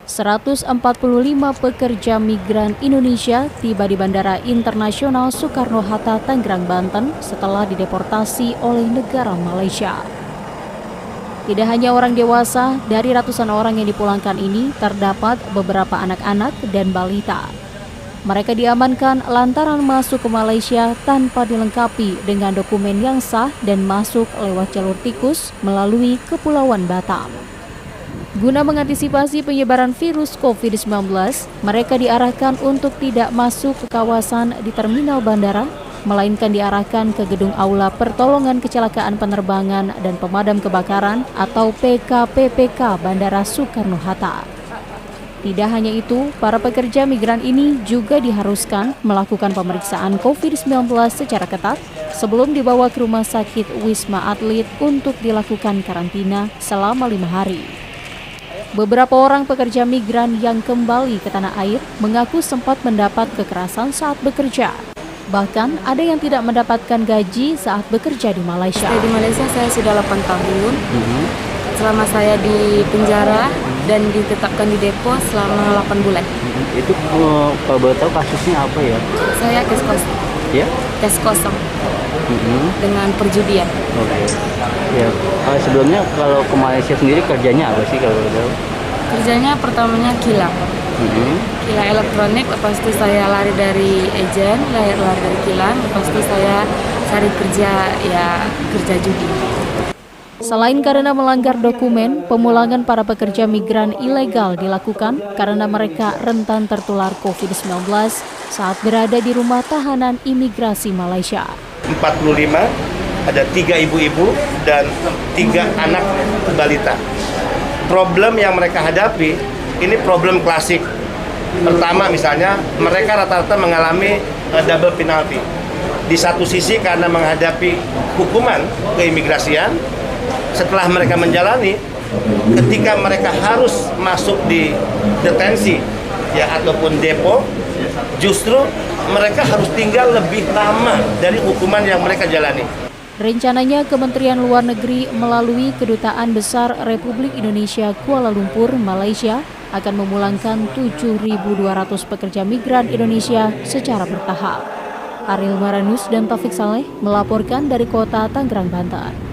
145 pekerja migran Indonesia tiba di Bandara Internasional Soekarno-Hatta, Tangerang, Banten setelah dideportasi oleh negara Malaysia. Tidak hanya orang dewasa, dari ratusan orang yang dipulangkan ini terdapat beberapa anak-anak dan balita. Mereka diamankan lantaran masuk ke Malaysia tanpa dilengkapi dengan dokumen yang sah dan masuk lewat jalur tikus melalui Kepulauan Batam. Guna mengantisipasi penyebaran virus COVID-19, mereka diarahkan untuk tidak masuk ke kawasan di terminal bandara, melainkan diarahkan ke gedung aula pertolongan kecelakaan penerbangan dan pemadam kebakaran atau PKPPK Bandara Soekarno-Hatta. Tidak hanya itu, para pekerja migran ini juga diharuskan melakukan pemeriksaan COVID-19 secara ketat sebelum dibawa ke rumah sakit Wisma Atlet untuk dilakukan karantina selama 5 hari. Beberapa orang pekerja migran yang kembali ke tanah air mengaku sempat mendapat kekerasan saat bekerja. Bahkan ada yang tidak mendapatkan gaji saat bekerja di Malaysia. Di Malaysia saya sudah 8 tahun. Selama saya di penjara dan ditetapkan di depo selama 8 bulan. Itu kalau boleh tahu kasusnya apa ya? Saya kes kosong. Ya? Kes kosong. Dengan perjudian. Oke. Ya, sebelumnya kalau ke Malaysia sendiri kerjanya apa sih kalau boleh tahu? Kerjanya pertamanya kilang. Kilang elektronik, lepas itu saya lari dari agen, lari dari kilang, lepas itu saya cari kerja, kerja judi. Selain karena melanggar dokumen, pemulangan para pekerja migran ilegal dilakukan karena mereka rentan tertular COVID-19 saat berada di rumah tahanan imigrasi Malaysia. 45, ada 3 ibu-ibu dan 3 anak balita. Problem yang mereka hadapi, ini problem klasik. Pertama misalnya, mereka rata-rata mengalami double penalty. Di satu sisi karena menghadapi hukuman keimigrasian, setelah mereka menjalani, ketika mereka harus masuk di detensi ataupun depo, justru mereka harus tinggal lebih lama dari hukuman yang mereka jalani. Rencananya Kementerian Luar Negeri melalui Kedutaan Besar Republik Indonesia Kuala Lumpur, Malaysia akan memulangkan 7.200 pekerja migran Indonesia secara bertahap. Ariel Maranus dan Taufik Saleh melaporkan dari kota Tangerang, Banten.